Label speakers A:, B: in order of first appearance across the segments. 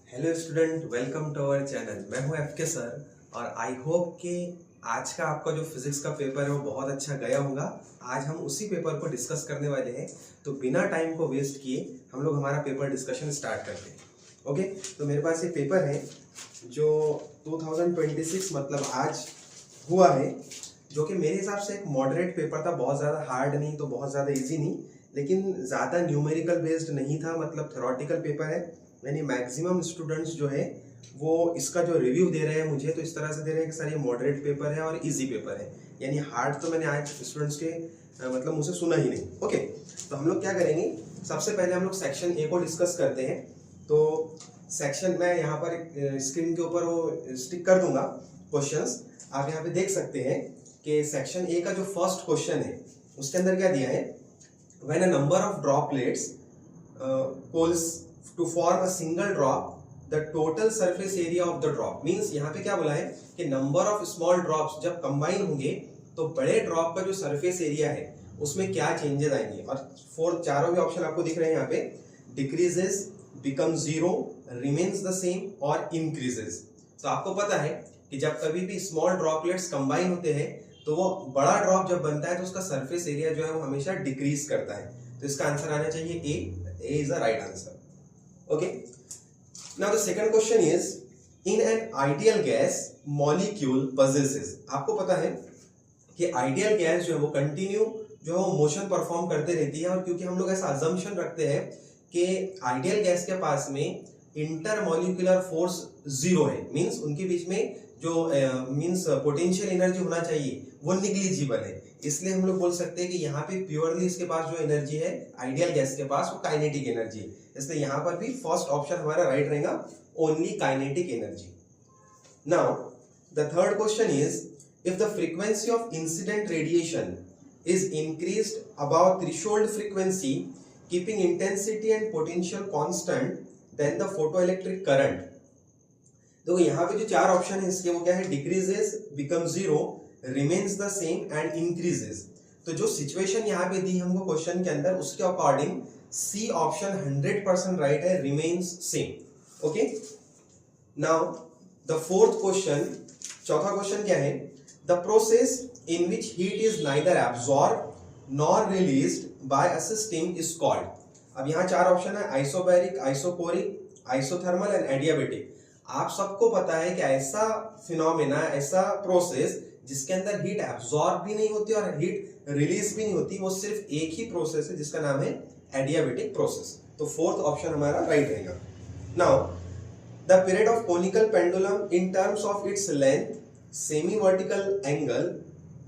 A: Hello student, welcome to our channel. मैं हूं एफके sir और आई होप कि आज का आपका जो फिजिक्स का पेपर है वो बहुत अच्छा गया होगा। आज हम उसी पेपर को डिस्कस करने वाले हैं, तो बिना टाइम को वेस्ट किए हम लोग हमारा पेपर डिस्कशन स्टार्ट करते हैं। ओके, तो मेरे पास ये पेपर है जो 2026 मतलब आज हुआ है, जो कि मेरे हिसाब से एक मॉडरेट पेपर था। बहुत ज़्यादा हार्ड नहीं तो बहुत ज़्यादा इजी नहीं, लेकिन ज़्यादा न्यूमेरिकल बेस्ड नहीं था, मतलब थ्योरेटिकल पेपर है। यानी मैक्सिमम स्टूडेंट्स जो है वो इसका जो रिव्यू दे रहे हैं मुझे, तो इस तरह से दे रहे हैं कि सर ये मॉडरेट पेपर है और इजी पेपर है। यानी हार्ड तो मैंने आज स्टूडेंट्स के मतलब मुझसे सुना ही नहीं। ओके, तो हम लोग क्या करेंगे, सबसे पहले हम लोग सेक्शन ए को डिस्कस करते हैं। तो सेक्शन मैं यहाँ पर स्क्रीन के ऊपर वो स्टिक कर दूंगा क्वेश्चंस, आप यहाँ पे देख सकते हैं कि सेक्शन ए का जो फर्स्ट क्वेश्चन है उसके अंदर क्या दिया है, when a number of droplets poles to form a single drop the total surface area of the drop. Means यहाँ पे क्या बोला है कि नंबर ऑफ स्मॉल ड्रॉप्स जब कंबाइन होंगे तो बड़े ड्रॉप का जो सरफेस एरिया है उसमें क्या चेंजेस आएंगे। और चारों भी ऑप्शन आपको दिख रहे हैं यहाँ पे, decreases, become zero, remains the same और इंक्रीजेस। तो आपको पता है कि जब कभी भी स्मॉल ड्रॉपलेट्स कंबाइन होते हैं तो वो बड़ा ड्रॉप जब बनता है तो उसका सरफेस एरिया जो है वो हमेशा डिक्रीज करता है। तो इसका आंसर आना चाहिए A is the right answer. Okay, now the second question is, in an ideal gas molecule possesses। आपको पता है कि आइडियल गैस जो है वो कंटिन्यू जो है वो मोशन परफॉर्म करते रहती है, और क्योंकि हम लोग ऐसा अजम्पशन रखते हैं कि आइडियल गैस के पास में इंटरमोलिकुलर फोर्स जीरो है, मींस उनके बीच में जो मींस पोटेंशियल एनर्जी होना चाहिए वो निग्लिजिबल है, इसलिए हम लोग बोल सकते हैं कि यहाँ पे प्योरली इसके पास जो एनर्जी है आइडियल गैस के पास वो काइनेटिक एनर्जी है। इसलिए यहाँ पर भी फर्स्ट ऑप्शन हमारा राइट रहेगा, only kinetic energy. Now the third question is, if the frequency of incident radiation is increased about threshold frequency keeping intensity and potential constant then the photoelectric current. तो यहाँ पे जो चार option है इसके वो क्या है, decreases, become zero, remains the same and increases. तो जो सिचुएशन यहाँ पे दी हमको क्वेश्चन के अंदर उसके अकॉर्डिंग सी ऑप्शन 100% राइट है, remains same. Okay, now the fourth question, चौथा क्वेश्चन क्या है, the process in which heat is neither absorb nor released by a system is called. अब यहाँ चार ऑप्शन है, isobaric, isochoric, isothermal and adiabatic. आप सबको पता है कि ऐसा फिनोमेना, ऐसा प्रोसेस जिसके अंदर हीट एब्सॉर्ब भी नहीं होती और हीट रिलीज भी नहीं होती, वो सिर्फ एक ही प्रोसेस है जिसका नाम है एडियाबेटिक प्रोसेस। तो फोर्थ ऑप्शन हमारा राइट रहेगा। Now the period of conical pendulum in terms of its length, semi vertical angle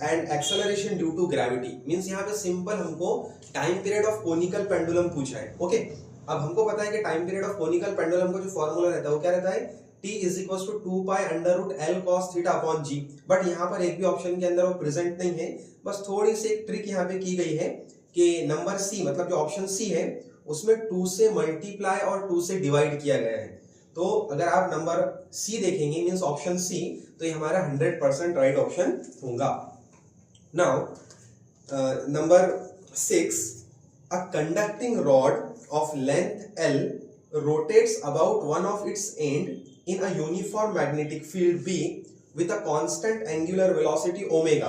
A: and acceleration due to gravity. Means यहाँ पे सिंपल हमको time period of conical pendulum पूछा है। Okay, अब हमको पता है कि time period of conical pendulum का जो फॉर्मूला रहता है वो क्या रहता है, t is equals to 2 pi under root L cos theta upon g। But यहाँ पर एक भी ऑप्शन के अंदर वो प्रेजेंट नहीं है। बस थोड़ी सी एक ट्रिक यहाँ पे की गई है कि नंबर सी, मतलब जो ऑप्शन सी है उसमें 2 से मल्टीप्लाई और 2 से डिवाइड किया गया है। तो अगर आप नंबर सी देखेंगे मींस ऑप्शन सी, तो ये हमारा 100% राइट ऑप्शन होगा। Now number 6, a conducting rod of length L rotates about one of its end in a uniform magnetic field B with a constant angular velocity omega.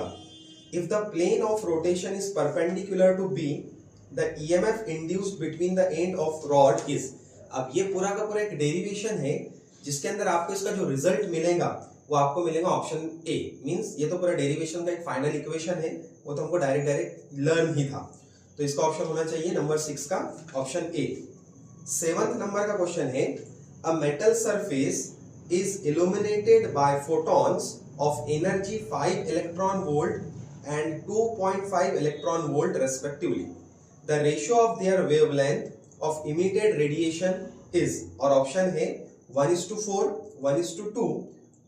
A: If the plane of rotation is perpendicular to B, the EMF induced between the end of rod is। अब ये पूरा का पूरा एक derivation है जिसके अंदर आपको इसका जो रिजल्ट मिलेगा वो आपको मिलेगा ऑप्शन ए। मींस ये तो पूरा डेरिवेशन का एक फाइनल इक्वेशन है, वो तो हमको डायरेक्ट लर्न ही था। तो इसका ऑप्शन होना चाहिए नंबर 6 का ऑप्शन ए। 7th नंबर का क्वेश्चन है, a metal surface is illuminated by photons of energy 5 electron volt and 2.5 electron volt respectively. The ratio of their wavelength of emitted radiation is, और option है 1:4, 1:2,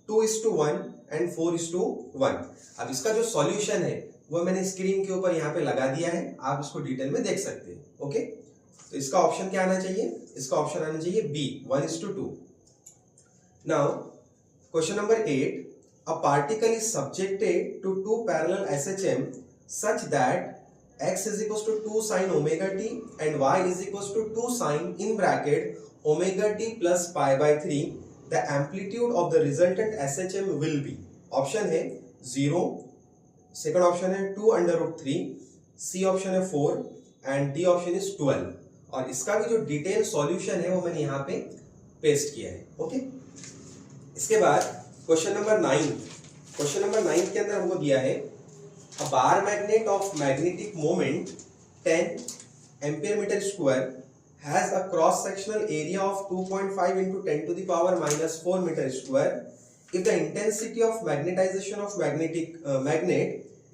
A: 2:1 and 4:1। अब इसका जो solution है वो मैंने स्क्रीन के ऊपर यहाँ पे लगा दिया है, आप इसको डिटेल में देख सकते हैं। ओके, तो इसका ऑप्शन क्या आना चाहिए, इसका ऑप्शन आना चाहिए B, 1:2। Now question number 8, a particle is subjected to 2 parallel SHM such that x is equals to 2 sin omega t and y is equals to 2 sin in bracket omega t plus pi by 3, the amplitude of the resultant SHM will be. Option है 0, second option है 2 under root 3, C option है 4 and D option is 12. और इसका भी जो detail solution है वो मैंने यहाँ पे पेस्ट किया है. ओके, इसके बाद क्वेश्चन नंबर 9. क्वेश्चन नंबर 9 के अंदर हमको दिया है a bar magnet of magnetic moment 10 ampere meter square has a cross sectional area of 2.5 into 10 to the power minus 4 meter square. If the intensity of magnetization of magnet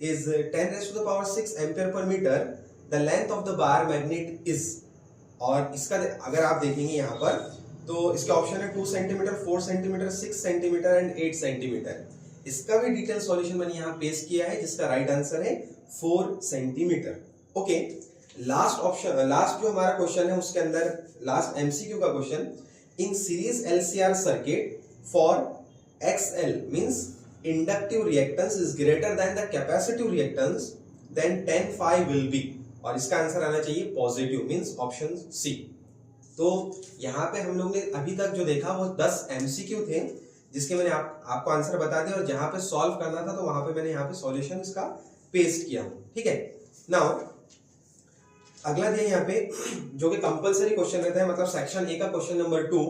A: is 10 raised to the power 6 ampere per meter, the length of the bar magnet is. और इसका अगर आप देखेंगे यहाँ पर तो इसके option है 2 centimetre, 4 centimetre, 6 centimetre and 8 centimetre. इसका भी डिटेल सॉल्यूशन मैंने यहाँ पेस्ट किया है जिसका राइट आंसर है 4 centimetre. Okay, last option, last जो हमारा क्वेश्चन है उसके अंदर लास्ट एमसीक्यू का question. In series LCR circuit for XL means inductive reactance is greater than the capacitive reactance, then 10 phi will be. और इसका आंसर आना चाहिए पॉजिटिव, मींस ऑप्शन सी. तो यहाँ पे हम लोग ने अभी तक जो देखा वो 10 एमसीक्यू थे जिसके मैंने आपको आंसर बता दिया और जहां पे सॉल्व करना था तो वहां पे मैंने यहाँ पे सॉल्यूशन इसका पेस्ट किया हूँ. ठीक है, नाउ अगला दिया यहाँ पे जो कि कंपलसरी क्वेश्चन रहता है, मतलब सेक्शन ए का क्वेश्चन नंबर 2,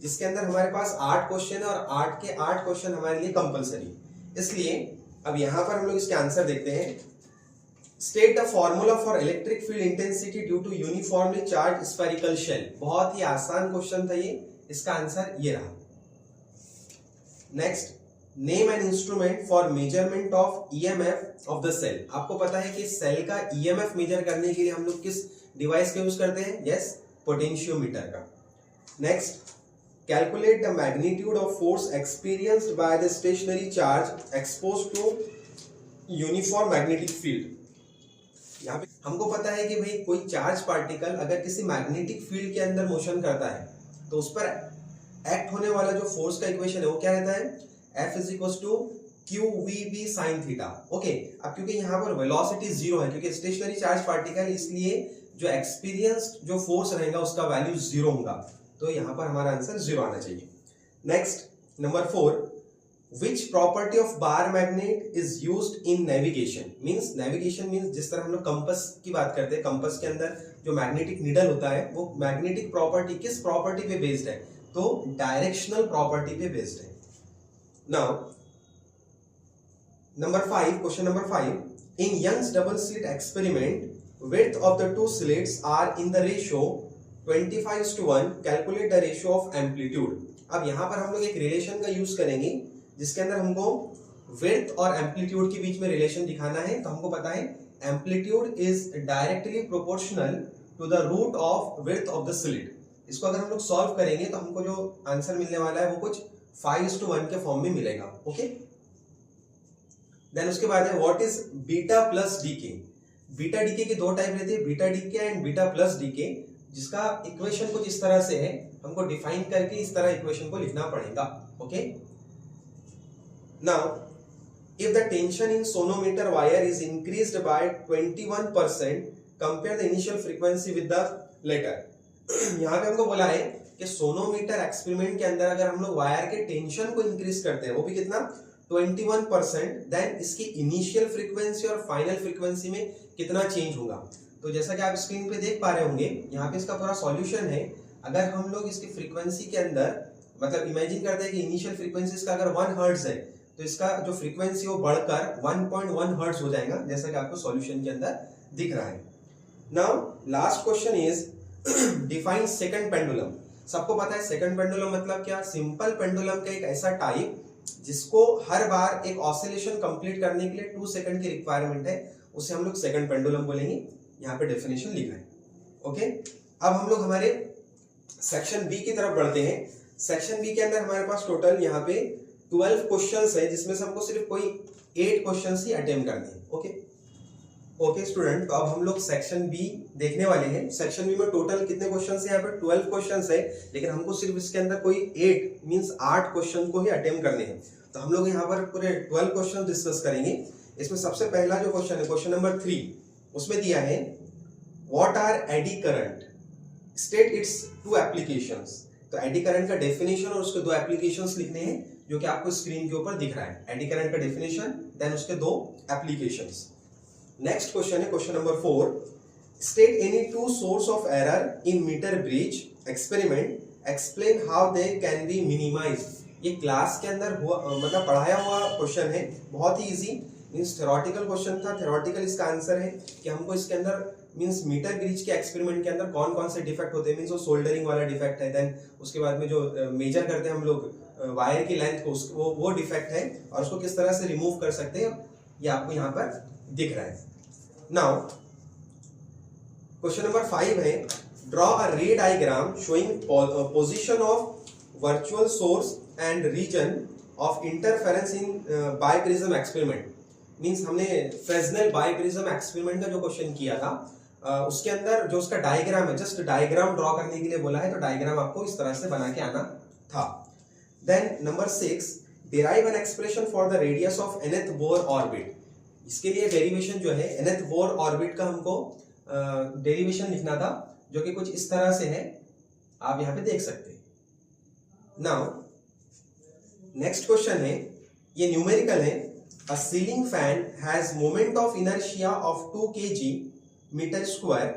A: जिसके अंदर हमारे पास 8 क्वेश्चन है और 8 के 8 क्वेश्चन हमारे लिए कंपलसरी. इसलिए अब यहाँ पर हम लोग इसके आंसर देखते हैं. State the formula for electric field intensity due to uniformly charge spherical shell. बहुत ही आसान क्वेश्चन था ये, इसका आंसर ये रहा. Next, name an instrument for measurement of EMF of the cell. आपको पता है कि सेल का ईएमएफ मेजर करने के लिए हम लोग किस डिवाइस का यूज करते हैं? यस, पोटेंशियोमीटर का. Next, calculate the magnitude of force experienced by the stationary charge exposed to uniform magnetic field. यहाँ पे हमको पता है कि भाई कोई चार्ज पार्टिकल अगर किसी मैग्नेटिक फील्ड के अंदर मोशन करता है तो उस पर एक्ट होने वाला जो फोर्स का इक्वेशन है वो क्या रहता है? F is equals to QVB sin theta. Okay, अब क्योंकि यहाँ पर वेलोसिटी जीरो है क्योंकि स्टेशनरी चार्ज पार्टिकल, इसलिए जो एक्सपीरियंस जो फोर्स रहेगा उसका वैल्यू जीरो होगा. तो यहाँ पर हमारा आंसर जीरो आना चाहिए. Next, number 4, which property of bar magnet is used in navigation. Means navigation means जिस तरह हम लोग कंपास की बात करते हैं, कंपास के अंदर जो मैग्नेटिक नीडल होता है वो मैग्नेटिक प्रॉपर्टी किस प्रॉपर्टी पे बेस्ड है? तो डायरेक्शनल प्रॉपर्टी पे बेस्ड है. Now number 5, question number 5, in Young's double slit experiment width of the two slits are in the ratio 25:1. Calculate the ratio of amplitude. अब यहाँ पर हम लोग एक रिलेशन का यूज करेंगे जिसके अंदर हमको विड्थ और एम्पलीट्यूड के बीच में रिलेशन दिखाना है. तो हमको पता है amplitude is directly proportional to the root of width of the slit. इसको अगर हम लोग सॉल्व करेंगे तो हमको जो आंसर मिलने वाला है वो कुछ 5:1 के फॉर्म में मिलेगा. ओके, देन उसके बाद है what is beta plus decay. Beta decay के दो टाइप रहते हैं, beta decay and beta plus decay, जिसका इक्वेशन कुछ इस तरह से है. हमको डिफाइन करके इस तरह इक्वेशन को लिखना पड़ेगा. Okay, now if the tension in sonometer wire is increased by 21%, compare the initial frequency with the latter. यहाँ पे हमको बोला है कि सोनोमीटर एक्सपेरिमेंट के अंदर अगर हम लोग वायर के टेंशन को इंक्रीज करते हैं, वो भी कितना? 21%, देन इसकी इनिशियल फ्रीक्वेंसी और फाइनल फ्रीक्वेंसी में कितना चेंज होगा. तो जैसा कि आप स्क्रीन पे देख पा रहे होंगे, यहाँ पे इसका पूरा सॉल्यूशन है. अगर हम लोग इसकी फ्रीक्वेंसी के अंदर मतलब इमेजिन करते हैं कि इनिशियल फ्रीक्वेंसी इसका अगर 1 हर्ट्ज है तो इसका जो फ्रीक्वेंसी वो बढ़कर 1.1 हर्ट्ज हो जाएगा, जैसा कि आपको सॉल्यूशन के अंदर दिख रहा है. Now last question is define second pendulum. सबको पता है सेकंड पेंडुलम मतलब क्या? सिंपल पेंडुलम का एक ऐसा टाइप जिसको हर बार एक ऑसिलेशन कंप्लीट करने के लिए 2 सेकंड की रिक्वायरमेंट है, उसे हम लोग सेकंड पेंडुलम बोलेंगे. यहाँ पे डेफिनेशन लिखा है. ओके, अब हम लोग हमारे सेक्शन बी की तरफ बढ़ते हैं. सेक्शन बी के अंदर हमारे पास टोटल यहाँ पे 12 क्वेश्चंस है, जिसमें से हमको सिर्फ कोई 8 क्वेश्चंस ही अटेम्प्ट करने हैं. ओके स्टूडेंट, तो अब हम लोग सेक्शन बी देखने वाले हैं. सेक्शन बी में टोटल कितने क्वेश्चंस है? यहाँ पे 12 क्वेश्चंस है, लेकिन हमको सिर्फ इसके अंदर कोई 8 मींस 8 क्वेश्चन को ही अटेम्प्ट करने हैं. तो हम लोग यहाँ पर पूरे 12 क्वेश्चन डिस्कस करेंगे. इसमें सबसे पहला जो क्वेश्चन है, क्वेश्चन नंबर 3, उसमें दिया है what are eddy current, state its 2 applications. तो एडी करंट का डेफिनेशन और उसके दो एप्लीकेशंस लिखने हैं जो कि आपको स्क्रीन के ऊपर दिख रहा है। एडी करंट का डेफिनेशन देन उसके दो एप्लीकेशंस। नेक्स्ट क्वेश्चन है question number 4, state any two source of error in meter bridge experiment, explain how they can be minimise. ये क्लास के अंदर हुआ मतलब पढ़ाया हुआ क्वेश्चन है, बहुत ही इजी, मींस थ्योरेटिकल क्वेश्चन था। थ्योरेटिकल इसका आंसर है कि हमको इसके अंदर मींस मीटर ब्रिज के एक्सपेरिमेंट के अंदर कौन कौन से डिफेक्ट होते हैं, मींस वो सोल्डरिंग वाला डिफेक्ट है, देन उसके बाद में जो मेजर करते हैं हम लोग वायर की लेंथ को, वो डिफेक्ट है और उसको किस तरह से रिमूव कर सकते हैं, ये आपको यहाँ पर दिख रहा है। नाउ क्वेश्चन नंबर 5 है, draw a ray diagram showing position of virtual source and region of interference in biprism experiment. Means हमने फ्रेस्नेल बाइप्रिज्म एक्सपेरिमेंट का जो क्वेश्चन किया था उसके अंदर जो उसका डायग्राम है, जस्ट डायग्राम ड्रॉ करने के लिए बोला है, तो डायग्राम आपको इस तरह से बना के आना था। Then number 6, derive an expression for the radius of nth Bohr orbit. इसके लिए डेरिवेशन जो है nth बोर ऑर्बिट का हमको डेरिवेशन लिखना था, जो कि कुछ इस तरह से है, आप यहाँ पे देख सकते हैं। नाउ नेक्स्ट क्वेश्चन है, ये न्यूमेरिकल है, a ceiling fan has moment of inertia of 2 kg meter square.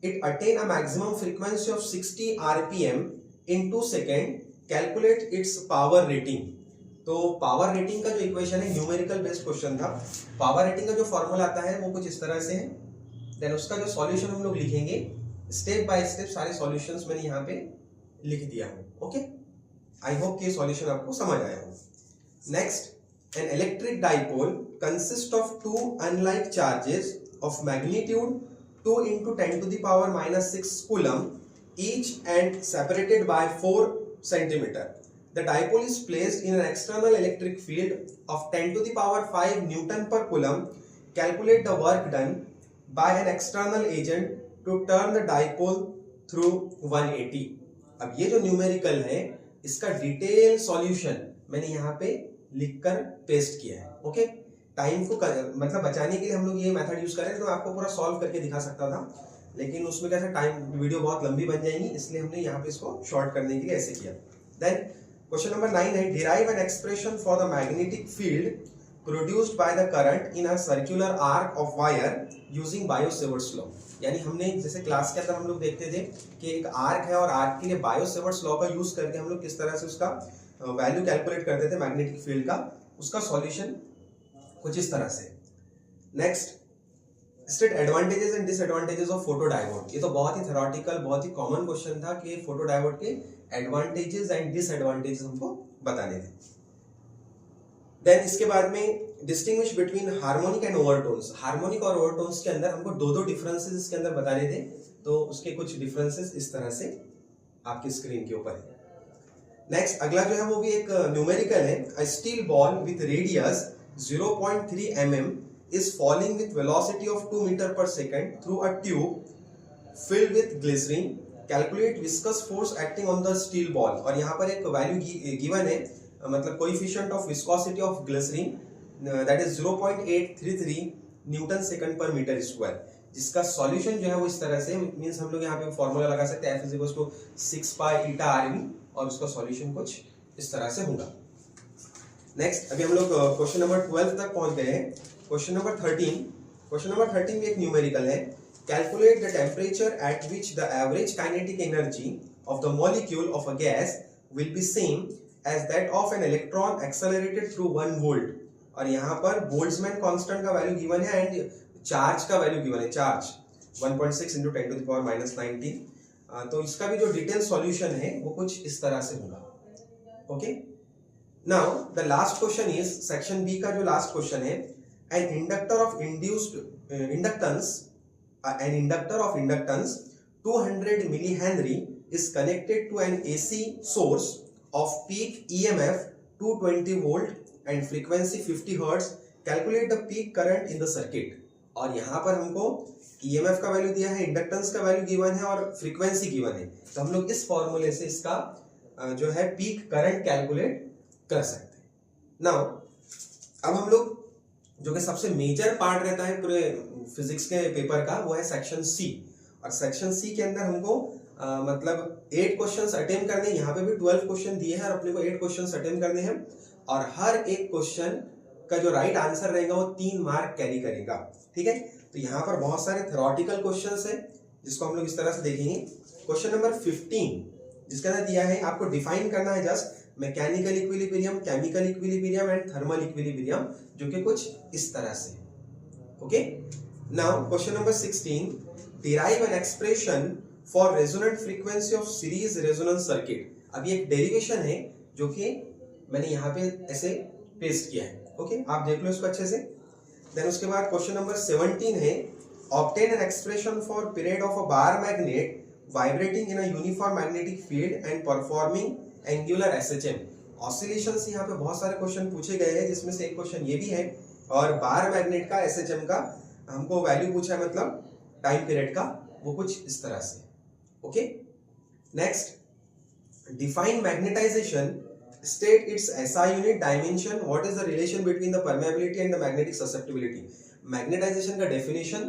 A: It attain a maximum frequency of 60 rpm in 2 seconds. Calculate its power rating. तो पावर रेटिंग का जो इक्वेशन है numerical based question था। Power rating का जो formula आता है वो कुछ इस तरह से है। देन उसका जो सॉल्यूशन हम लोग लिखेंगे स्टेप बाय स्टेप, सारे सॉल्यूशंस मैंने यहाँ पे लिख दिया हूँ। ओके, आई होप कि सॉल्यूशन आपको समझ आया हो। Next, an electric dipole consists of two unlike charges of magnitude 2 into 10 to the power minus 6 coulomb each and separated by 4 centimeter. The dipole is placed in an external electric field of 10 to the power 5 Newton per coulomb. Calculate the work done by an external agent to turn the dipole through 180. अब ये जो numerical है इसका detail solution मैंने यहाँ पे लिखकर paste किया है। ओके, टाइम को मतलब बचाने के लिए हम लोग ये मेथड यूज करें, तो आपको पूरा सॉल्व करके दिखा सकता था, लेकिन उसमें कैसे टाइम वीडियो बहुत लंबी बन जाएगी, इसलिए हमने यहाँ पे इसको शॉर्ट करने के लिए ऐसे किया। देन क्वेश्चन नंबर 9 है, derive an expression for the magnetic field produced by the current in a circular arc of wire using bio-Savart's law. यानी हमने जैसे क्लास के अंदर हम लोग देखते थे कि एक आर्क है और आर्क के लिए बायो-सेवर्ट्स लॉ का यूज करके हम लोग किस तरह से उसका वैल्यू कैलकुलेट करते थे मैग्नेटिक फील्ड का, उसका सॉल्यूशन कुछ इस तरह से। Next, state advantages and disadvantages of photo diode. ये तो बहुत ही थ्योरेटिकल, बहुत ही कॉमन क्वेश्चन था कि फोटो डायोड के एडवांटेजेस एंड डिसएडवांटेजेस हमको बताने थे। देन इसके बाद में distinguish between harmonic and overtones. Harmonic और ओवरटोन्स के अंदर हमको दो डिफरेंसेस इसके अंदर बताने थे, तो उसके कुछ डिफरेंसेस इस तरह से आपकी स्क्रीन के ऊपर है। नेक्स्ट अगला जो है वो भी एक न्यूमेरिकल है, a steel ball with radius 0.3 mm is falling with velocity of 2 meter per second through a tube filled with glycerine. Calculate viscous force acting on the steel ball. और यहाँ पर एक वैल्यू गिवन है, मतलब coefficient of viscosity of glycerine that is 0.833 newton second per metre square, जिसका solution जो है वो इस तरह से, मींस हम लोग यहाँ पे फॉर्मूला लगा सकते हैं F = 6 पाई ईटा RV और उसका सॉल्यूशन कुछ इस तरह से होगा। नेक्स्ट अभी हम लोग क्वेश्चन नंबर 12 तक पहुंच गए हैं। क्वेश्चन नंबर 13, क्वेश्चन नंबर 13 भी एक न्यूमेरिकल है। Calculate the temperature at which the average kinetic energy of the molecule of a gas will be same as that of an electron accelerated through 1 volt. और यहाँ पर Boltzmann constant का value given है and charge का value given है, charge 1.6 into 10 to the power minus 19। तो इसका भी जो डिटेल सॉल्यूशन है वो कुछ इस तरह से होगा। Okay, now the last question is section B का जो लास्ट क्वेश्चन है, an inductor of induced inductance, an inductor of inductance 200 milli henry is connected to an AC source of peak EMF 220 volt and frequency 50 hertz. Calculate the peak current in the circuit. और यहाँ पर हमको EMF का value दिया है, inductance का value given है और फ्रीक्वेंसी गिवन है, तो हम लोग इस फॉर्मूले से इसका जो है पीक करंट कैलकुलेट कर सकते हैं। नाउ अब हम लोग जो कि सबसे मेजर पार्ट रहता है पूरे फिजिक्स के पेपर का, वो है सेक्शन सी। और सेक्शन सी के अंदर हमको मतलब 8 क्वेश्चंस अटेम्प्ट करने, यहाँ पे भी 12 क्वेश्चन दिए हैं और अपने को 8 क्वेश्चंस अटेम्प्ट करने हैं और हर एक क्वेश्चन का जो राइट आंसर रहेगा वो 3 मार्क कैरी करेगा। ठीक है, तो यहाँ पर बहुत सारे थ्योरेटिकल क्वेश्चंस है जिसको हम लोग इस तरह से देखेंगे। क्वेश्चन नंबर 15 जिसके अंदर दिया है आपको डिफाइन करना है just mechanical equilibrium, chemical equilibrium and thermal equilibrium, जो कि कुछ इस तरह से। Okay, now question number 16, derive an expression for resonant frequency of series resonance circuit. अब ये एक डेरिवेशन है जो कि मैंने यहाँ पे ऐसे पेस्ट किया है। ओके, आप देख लो इसको अच्छे से। देन उसके बाद क्वेश्चन नंबर 17 है, obtain N expression for period of a bar magnet vibrating in a uniform magnetic field and performing angular SHM. Oscillations यहाँ पे बहुत सारे क्वेश्चन पूछे गए हैं जिसमें से एक क्वेश्चन ये भी है और बार मैग्नेट का एसएचएम का हमको वैल्यू पूछा है, मतलब टाइम पीरियड का, वो कुछ इस तरह से। Okay, next, define magnetisation, state its SI unit dimension, what is the relation between the permeability and the magnetic susceptibility। Magnetisation का डेफिनेशन,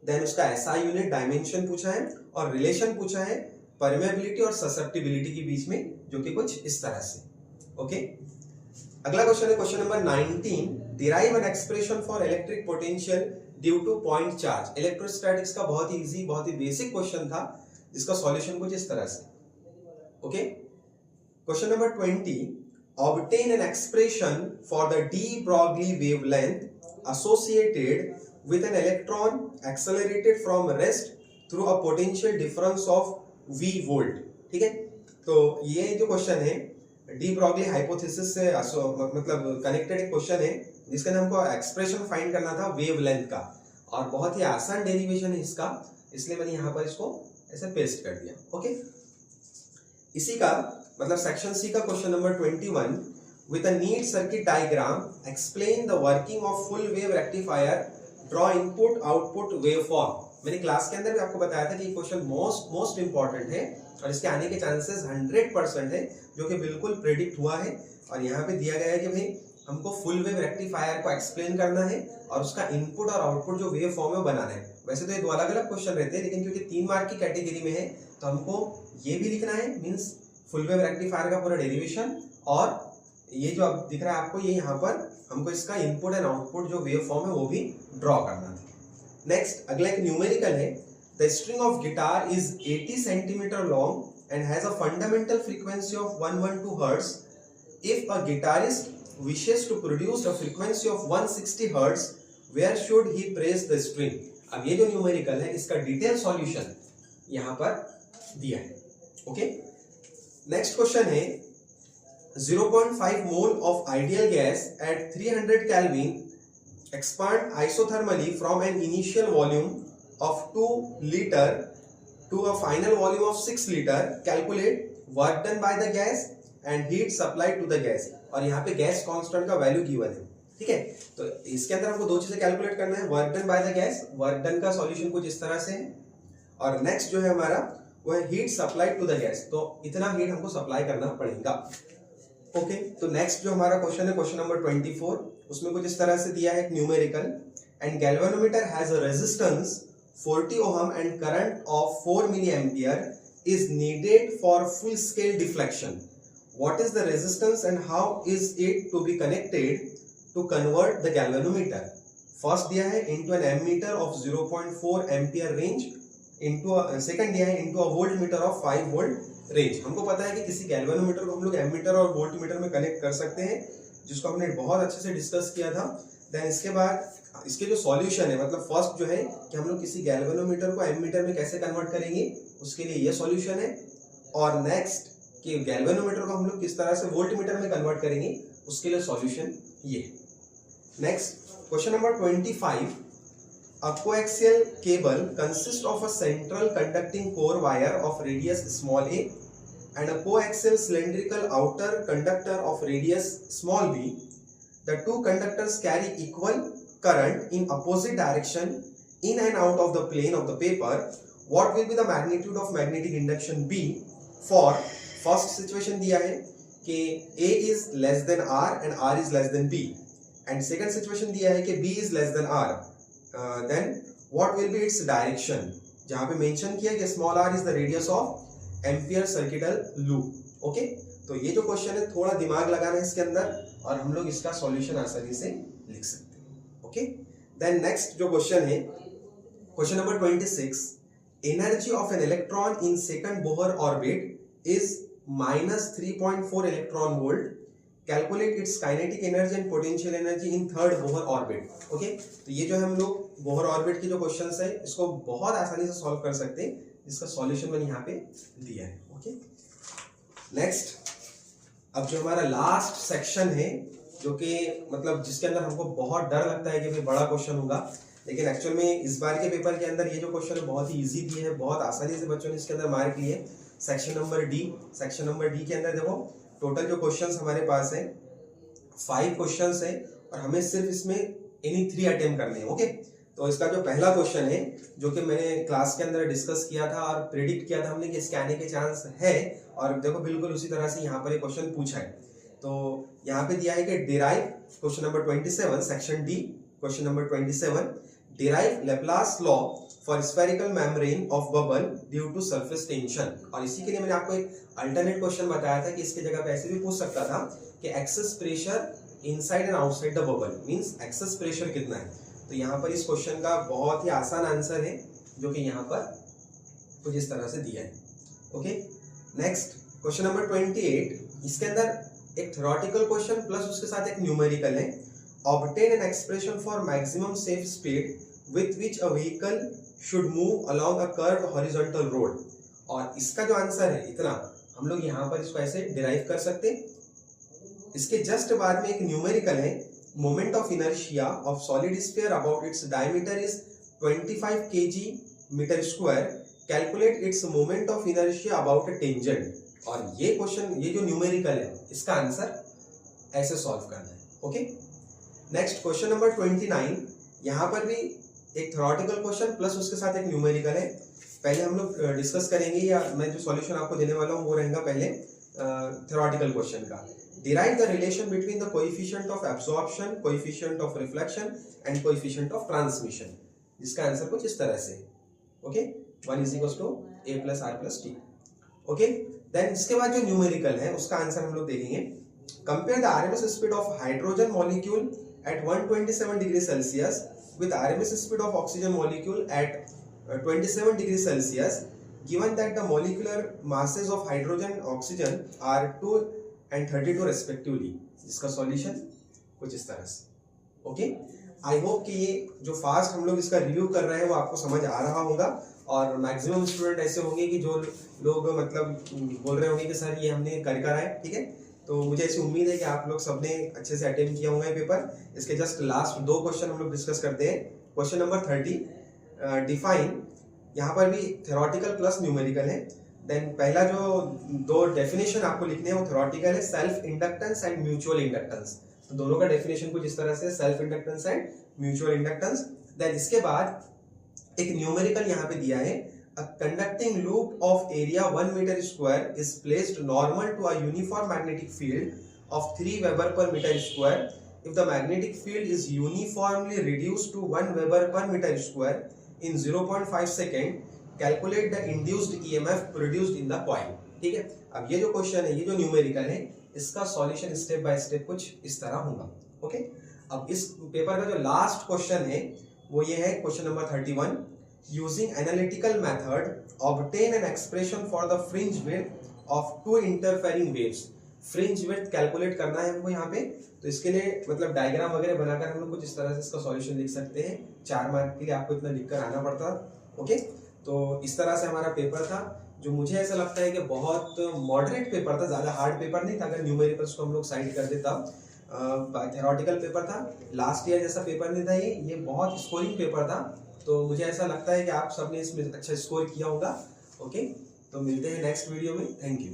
A: देन उसका SI यूनिट डायमेंशन पूछा है और रिलेशन पूछा है परमेबिलिटी और ससेप्टिबिलिटी के बीच में, जो कि कुछ इस तरह से। ओके, अगला क्वेश्चन है question number 19, derive an expression for electric potential due two point charge. Electrostatics का बहुत ही इजी, बहुत ही बेसिक क्वेश्चन था जिसका सॉल्यूशन कुछ इस तरह से। Okay, question number 20, obtain an expression for the de Broglie wavelength associated with an electron accelerated from rest through a potential difference of V volt। ठीक है, तो ये जो क्वेश्चन है डी ब्रॉगली हाइपोथेसिस से मतलब कनेक्टेड एक क्वेश्चन है जिसका नाम हमको एक्सप्रेशन फाइंड करना था वेवलेंथ का, और बहुत ही आसान डेरिवेशन है इसका, इसलिए मैंने यहाँ पर इसको ऐसे पेस्ट कर दिया। ओके, इसी का मतलब सेक्शन सी का question number 21, with a neat circuit diagram explain the working of full wave rectifier, draw input output waveform. मैंने क्लास के अंदर भी आपको बताया था कि ये क्वेश्चन मोस्ट इंपॉर्टेंट है और इसके आने के चांसेस 100% है, जो कि बिल्कुल प्रेडिक्ट हुआ है। और यहाँ पे दिया गया है कि भाई हमको फुल वेव रेक्टिफायर को एक्सप्लेन करना है और उसका इनपुट और आउटपुट जो वेव फॉर्म में बनाना है। वैसे तो ये दो अलग अलग क्वेश्चन रहते हैं, लेकिन क्योंकि 3 मार्क की कैटेगरी में है तो हमको ये भी लिखना है, मीन्स फुल वेव रेक्टिफायर का पूरा डेरिवेशन, और ये जो अब दिख रहा है आपको, ये यहाँ पर हमको इसका इनपुट एंड आउटपुट जो वेव फॉर्म है वो भी ड्रॉ करना है। नेक्स्ट, अगला एक न्यूमेरिकल है, the string of guitar is 80 centimetre long and has a fundamental frequency of 112 hertz. If a guitarist wishes to produce a frequency of 160 hertz, where should he place the string। अब ये जो numerical है इसका detail solution यहाँ पर दिया है। Okay, next question है 0.5 mole of ideal gas at 300 kelvin expand isothermally from an initial volume of 2 liter to a final volume of 6 liter, calculate work done by the gas and heat supplied to the gas। और यहाँ पे gas constant का value given है। ठीक है, तो इसके अंदर हमको 2 चीजें कैलकुलेट करना है, work done by the gas, work done का सॉल्यूशन कुछ इस तरह से है, और नेक्स्ट जो है हमारा वो है heat supplied to the gas, तो इतना हीट हमको सप्लाई करना पड़ेगा। ओके, तो नेक्स्ट जो हमारा क्वेश्चन है क्वेश्चन नंबर 24, उसमें कुछ इस तरह से दिया है एक numerical, and galvanometer has a resistance 40 ohm and current of 4 milli ampere is needed for full scale deflection. What is the resistance and how is it to be connected to convert the galvanometer? First दिया है into an ammeter of 0.4 ampere range into a second दिया है into a voltmeter of 5 volt range। हमको पता है कि किसी galvanometer को हम लोग एमीटर और वोल्टमीटर में कनेक्ट कर सकते हैं, जिसको हमने बहुत अच्छे से डिस्कस किया था। देन इसके बाद इसके जो सॉल्यूशन है, मतलब फर्स्ट जो है कि हम लोग किसी गैल्वेनोमीटर को एमीटर में कैसे कन्वर्ट करेंगे, उसके लिए ये सॉल्यूशन है, और नेक्स्ट कि गैल्वेनोमीटर को हम लोग किस तरह से वोल्टमीटर में कन्वर्ट करेंगे, उसके लिए सॉल्यूशन ये है। Next question number 25, a coaxial cable consist of a central conducting core wire of radius small a and a coaxial cylindrical outer conductor of radius small b. The two conductors carry equal current in opposite direction in and out of the plane of the paper. What will be the magnitude of magnetic induction B for first situation दिया है कि A is less than R and R is less than B, and second situation दिया है कि B is less than R, then what will be its direction। जहां पे mention किया कि small r is the radius of ampere circuital loop. Okay, तो ये जो क्वेश्चन है थोड़ा दिमाग लगाना है इसके अंदर और हम लोग इसका सॉल्यूशन आसानी से लिख सकते हैं। ओके, देन नेक्स्ट जो क्वेश्चन है, question number 26, energy of an electron in second Bohr orbit is -3.4 electron volt, calculate its kinetic energy and potential energy in third Bohr orbit. Okay, तो ये जो है हम लोग बोहर ऑर्बिट के जो क्वेश्चंस है इसको बहुत आसानी से सॉल्व कर सकते हैं, जिसका सॉल्यूशन मैंने यहाँ पे दिया है। ओके, नेक्स्ट अब जो हमारा लास्ट सेक्शन है, जो कि मतलब जिसके अंदर हमको बहुत डर लगता है कि भाई बड़ा क्वेश्चन होगा, लेकिन एक्चुअल में इस बार के पेपर के अंदर ये जो क्वेश्चन है बहुत ही इजी दिए है, बहुत आसानी से बच्चों ने इसके अंदर मार्क लिए। Section number D, section number D के अंदर देखो टोटल जो क्वेश्चंस हमारे पास है 5 क्वेश्चंस है और हमें सिर्फ इसमें एनी 3 अटेम्प्ट करने हैं। ओके, तो इसका जो पहला क्वेश्चन है जो कि मैंने क्लास के अंदर डिस्कस किया था और प्रेडिक्ट किया था हमने कि इसके आने के चांस है, और देखो बिल्कुल उसी तरह से यहाँ पर ये क्वेश्चन पूछा है। तो यहाँ पे दिया है कि derive, question number 27 section D, question number 27, derive Laplace law for spherical membrane of bubble due to surface tension. और इसी के लिए मैंने आपको एक अल्टरनेट क्वेश्चन बताया था कि इसके जगह पे ऐसे भी पूछ सकता था कि excess pressure inside and outside the bubble means excess pressure कितना है। तो यहाँ पर इस क्वेश्चन का बहुत ही आसान आंसर है जो कि यहाँ पर कुछ इस तरह से दिया है। ओके, नेक्स्ट क्वेश्चन नंबर 28, इसके अंदर एक थ्योरेटिकल क्वेश्चन प्लस उसके साथ एक न्यूमेरिकल है। Obtain N expression for maximum safe speed with which a vehicle should move along a curved horizontal road. और इसका जो आंसर है इतना, हम लोग यहाँ पर इसको ऐसे डिराइव कर सकते हैं। इसके जस्ट बाद में एक न्यूमेरिकल है, moment of inertia of solid sphere about its diameter is 25 kg metre square, calculate its moment of inertia about a tangent. और ये क्वेश्चन, ये जो न्यूमेरिकल है इसका आंसर ऐसे सॉल्व करना है। ओके, नेक्स्ट क्वेश्चन नंबर 29, यहाँ पर भी एक थ्योरेटिकल क्वेश्चन प्लस उसके साथ एक न्यूमेरिकल है। पहले हम लोग डिस्कस करेंगे, या मैं जो सॉल्यूशन आपको देने वाला हूँ वो रहेगा पहले थ्योरेटिकल क्वेश्चन का। Derive the relation between the coefficient of absorption, coefficient of reflection and coefficient of transmission, जिसका आंसर कुछ इस तरह से। Okay, 1 = a + r + t। Okay, then इसके बाद जो न्यूमेरिकल है उसका आंसर हम लोग देखेंगे। Compare the RMS speed of hydrogen molecule eight 127 degree Celsius with RMS speed of oxygen molecule at 27 degree Celsius, given that the molecular masses of hydrogen and oxygen are 2 and 32 respectively। इसका solution कुछ इस तरह से। Okay, I hope कि ये जो fast हम लोग इसका रिव्यू कर रहे हैं वो आपको समझ आ रहा होगा, और मैक्सिमम स्टूडेंट ऐसे होंगे कि जो लोग मतलब बोल रहे होंगे कि सर ये हमने कर आए। ठीक है, तो मुझे ऐसी उम्मीद है कि आप लोग सबने अच्छे से अटेम्प्ट किया होगा ये पेपर। इसके जस्ट लास्ट 2 क्वेश्चन हम लोग डिस्कस करते हैं। क्वेश्चन नंबर 30, डिफाइन, यहाँ पर भी थ्योरेटिकल प्लस न्यूमेरिकल है। देन पहला जो 2 डेफिनेशन आपको लिखने हैं वो थ्योरेटिकल है, self inductance and mutual inductance. तो दोनों का डेफिनेशन कुछ इस तरह से, self inductance and mutual inductance. Then इसके बाद एक न्यूमेरिकल यहाँ पे दिया है, a conducting loop of area 1 meter square is placed normal to a uniform magnetic field of 3 Weber per meter square. If the magnetic field is uniformly reduced to 1 Weber per meter square in 0.5 second, calculate the induced EMF produced in the coil। ठीक है, अब ये जो question है, ये जो numerical है, इसका सॉल्यूशन स्टेप बाय स्टेप कुछ इस तरह होगा। ओके, अब इस पेपर का जो लास्ट क्वेश्चन है वो ये है, question number 31, using analytical method obtain an expression for the fringe width of 2 interfering waves। Fringe width calculate करना है हमको यहाँ पे, तो इसके लिए मतलब डायग्राम वगैरह बनाकर हम लोग कुछ इस तरह से इसका सॉल्यूशन लिख सकते हैं। 4 मार्क के लिए आपको इतना लिखकर आना पड़ता। ओके, तो इस तरह से हमारा पेपर था, जो मुझे ऐसा लगता है कि बहुत मॉडरेट पेपर था, ज़्यादा हार्ड पेपर नहीं था। अगर न्यूमेरिकल्स को हम लोग साइड कर देता, थ्योरेटिकल पेपर था, लास्ट ईयर जैसा पेपर नहीं था ये बहुत स्कोरिंग पेपर था। तो मुझे ऐसा लगता है कि आप सबने इसमें अच्छा स्कोर किया होगा। ओके, तो मिलते हैं नेक्स्ट वीडियो में। Thank you.